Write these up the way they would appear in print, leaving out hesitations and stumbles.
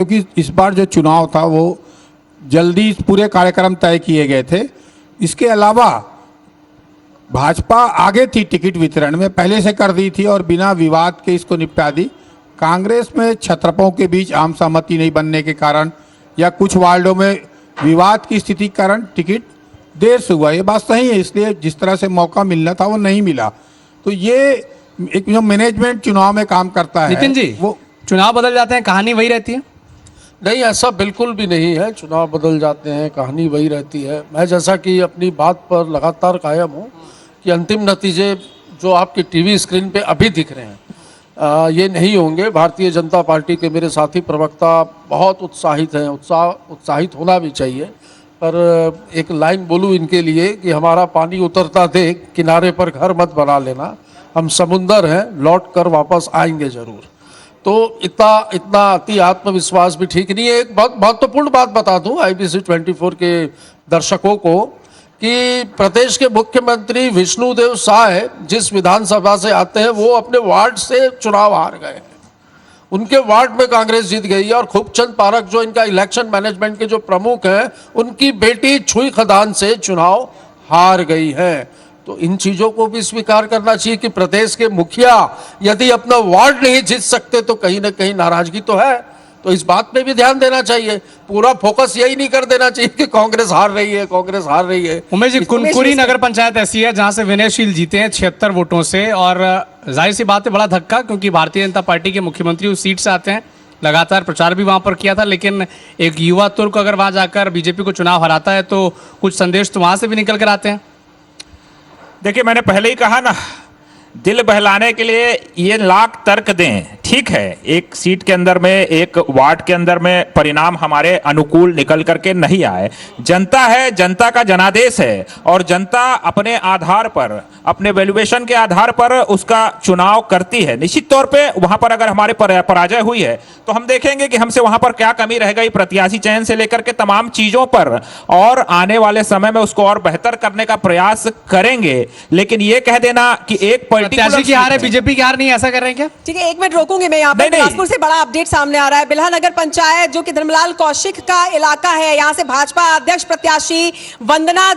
क्योंकि इस बार जो चुनाव था वो जल्दी पूरे कार्यक्रम तय किए गए थे। इसके अलावा भाजपा आगे थी टिकट वितरण में, पहले से कर दी थी और बिना विवाद के इसको निपटा दी। कांग्रेस में छत्रपों के बीच आम सहमति नहीं बनने के कारण या कुछ वार्डों में विवाद की स्थिति के कारण टिकट देर से हुआ, ये बात सही है। इसलिए जिस तरह से मौका मिलना था वो नहीं मिला। तो ये एक जो मैनेजमेंट चुनाव में काम करता है, नितिन जी, वो चुनाव बदल जाते हैं, कहानी वही रहती है? नहीं, ऐसा बिल्कुल भी नहीं है। चुनाव बदल जाते हैं, कहानी वही रहती है। मैं जैसा कि अपनी बात पर लगातार कायम हूँ कि अंतिम नतीजे जो आपकी टीवी स्क्रीन पे अभी दिख रहे हैं ये नहीं होंगे। भारतीय जनता पार्टी के मेरे साथी प्रवक्ता बहुत उत्साहित हैं, उत्साहित होना भी चाहिए। पर एक लाइन बोलूँ इनके लिए कि हमारा पानी उतरता देख किनारे पर घर मत बना लेना, हम समुंदर हैं, लौट कर वापस आएंगे ज़रूर। तो इतना अति आत्मविश्वास भी ठीक नहीं है। एक बहुत महत्वपूर्ण बात बता दूं IBC 24 के दर्शकों को कि प्रदेश के मुख्यमंत्री विष्णुदेव साय जिस विधानसभा से आते हैं वो अपने वार्ड से चुनाव हार गए हैं। उनके वार्ड में कांग्रेस जीत गई है और खूबचंद पारक जो इनका इलेक्शन मैनेजमेंट के जो प्रमुख हैं, उनकी बेटी छुई खदान से चुनाव हार गई है। तो इन चीजों को भी स्वीकार करना चाहिए कि प्रदेश के मुखिया यदि अपना वार्ड नहीं जीत सकते तो कहीं ना कहीं नाराजगी तो है। तो इस बात पे भी ध्यान देना चाहिए। पूरा फोकस यही नहीं कर देना चाहिए कि कांग्रेस हार रही है, कांग्रेस हार रही है। उमेश जी, कुनकुरी नगर पंचायत ऐसी है जहां से विनयशील जीते हैं 76 वोटों से, और जाहिर सी बात है बड़ा धक्का, क्योंकि भारतीय जनता पार्टी के मुख्यमंत्री उस सीट से आते हैं। लगातार प्रचार भी वहां पर किया था, लेकिन एक युवा तुर्क अगर वहां जाकर बीजेपी को चुनाव हराता है तो कुछ संदेश तो वहां से भी निकल कर आते हैं। देखिए, मैंने पहले ही कहा ना, दिल बहलाने के लिए ये लाख तर्क दें, ठीक है। एक सीट के अंदर में, एक वार्ड के अंदर में परिणाम हमारे अनुकूल निकल करके नहीं आए। जनता है, जनता का जनादेश है और जनता अपने आधार पर, अपने वैल्यूएशन के आधार पर उसका चुनाव करती है। निश्चित तौर पे वहां पर अगर हमारे पराजय हुई है तो हम देखेंगे कि हमसे वहां पर क्या कमी रह गई, प्रत्याशी चयन से लेकर के तमाम चीजों पर, और आने वाले समय में उसको और बेहतर करने का प्रयास करेंगे। लेकिन ये कह देना कि एक प्रत्याशी की हार है, बीजेपी की हार नहीं, ऐसा कर रहे हैं क्या? ठीक है, एक मिनट रोकूंगी मैं। यहाँ पर बिलासपुर से बड़ा अपडेट सामने आ रहा है। बिल्हा नगर पंचायत जो कि धर्मलाल कौशिक का इलाका है, यहाँ से भाजपा अध्यक्ष प्रत्याशी वंदना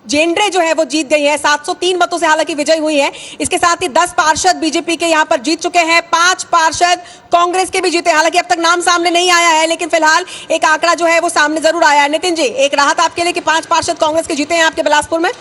जेंड्रे जो है वो जीत गई है 703 मतों से, हालांकि विजय हुई है। इसके साथ ही 10 पार्षद बीजेपी के यहाँ पर जीत चुके हैं, 5 पार्षद कांग्रेस के भी जीते। हालांकि अब तक नाम सामने नहीं आया है, लेकिन फिलहाल एक आंकड़ा जो है वो सामने जरूर आया है। नितिन जी, एक राहत आपके लिए कि 5 पार्षद कांग्रेस के जीते हैं आपके बिलासपुर में।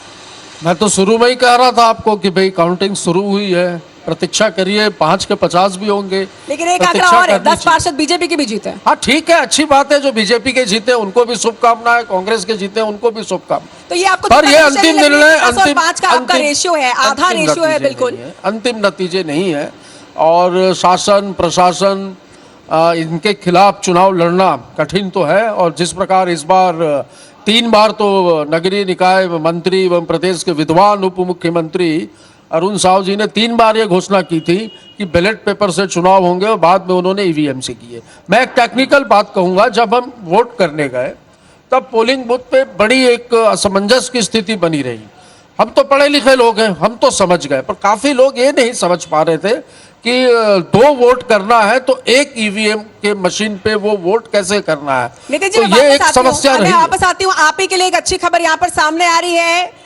मैं तो शुरू में ही कह रहा था आपको कि भाई काउंटिंग शुरू हुई है, प्रतीक्षा करिए, 5 के 50 भी होंगे। लेकिन एक आंकड़ा और है, 10 पार्षद बीजेपी के भी जीते हैं। हाँ ठीक है, अच्छी बात है। जो बीजेपी के जीते उनको भी शुभकामनाएं, कांग्रेस के जीते उनको भी शुभकामनाएं। तो ये आपको पर ये अंतिम निर्णय, 5 का आपका रेशियो है, आधा रेशियो है, बिल्कुल अंतिम नतीजे नहीं है। और शासन प्रशासन इनके खिलाफ चुनाव लड़ना कठिन तो है। और जिस प्रकार इस बार 3 बार तो नगरीय निकाय मंत्री एवं प्रदेश के विद्वान उप मुख्यमंत्री अरुण साव जी ने 3 बार ये घोषणा की थी कि बैलेट पेपर से चुनाव होंगे और बाद में उन्होंने EVM से किए। मैं एक टेक्निकल बात कहूँगा, जब हम वोट करने गए तब पोलिंग बूथ पे बड़ी एक असमंजस की स्थिति बनी रही। हम तो पढ़े लिखे लोग हैं, हम तो समझ गए, पर काफ़ी लोग ये नहीं समझ पा रहे थे कि 2 वोट करना है तो एक EVM के मशीन पे वो वोट कैसे करना है। नितिन जी, तो ये एक समस्या रही। मैं वापस आती हूँ, आप ही के लिए एक अच्छी खबर यहाँ पर सामने आ रही है।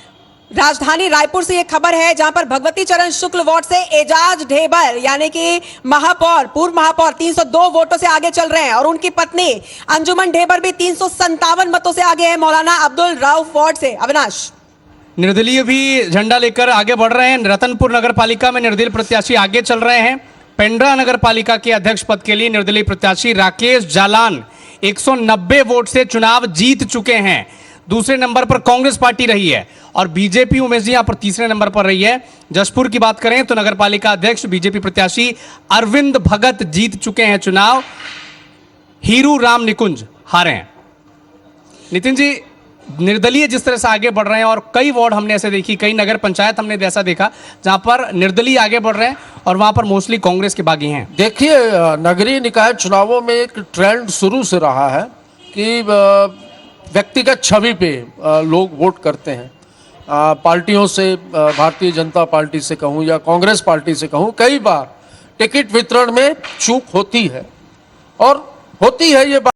राजधानी रायपुर से ये खबर है, जहां पर भगवती चरण शुक्ल वार्ड से एजाज ढेबर यानी कि महापौर, पूर्व महापौर 302 वोटों से आगे चल रहे हैं, और उनकी पत्नी अंजुमन ढेबर भी 357 मतों से आगे है मौलाना अब्दुल राउफ वार्ड से। अविनाश, निर्दलीय भी झंडा लेकर आगे बढ़ रहे हैं। रतनपुर नगर पालिका में निर्दलीय प्रत्याशी आगे चल रहे हैं। पेंड्रा नगर पालिका के अध्यक्ष पद के लिए निर्दलीय प्रत्याशी राकेश जालान 190 वोट से चुनाव जीत चुके हैं। दूसरे नंबर पर कांग्रेस पार्टी रही है और बीजेपी, उमेश जी, यहां पर तीसरे नंबर पर रही है। जशपुर की बात करें तो नगर पालिका अध्यक्ष बीजेपी प्रत्याशी अरविंद भगत जीत चुके हैं चुनाव, हीरू राम निकुंज हारे हैं। नितिन जी, निर्दलीय जिस तरह से आगे बढ़ रहे हैं, और कई वार्ड हमने ऐसे देखी, कई नगर पंचायत हमने ऐसा देखा जहां पर निर्दलीय आगे बढ़ रहे हैं और वहां पर मोस्टली कांग्रेस के बागी हैं। देखिए, नगरीय निकाय चुनावों में एक ट्रेंड शुरू से रहा है कि व्यक्तिगत छवि पे लोग वोट करते हैं। पार्टियों से, भारतीय जनता पार्टी से कहूँ या कांग्रेस पार्टी से कहूँ, कई बार टिकट वितरण में चूक होती है और होती है ये बात।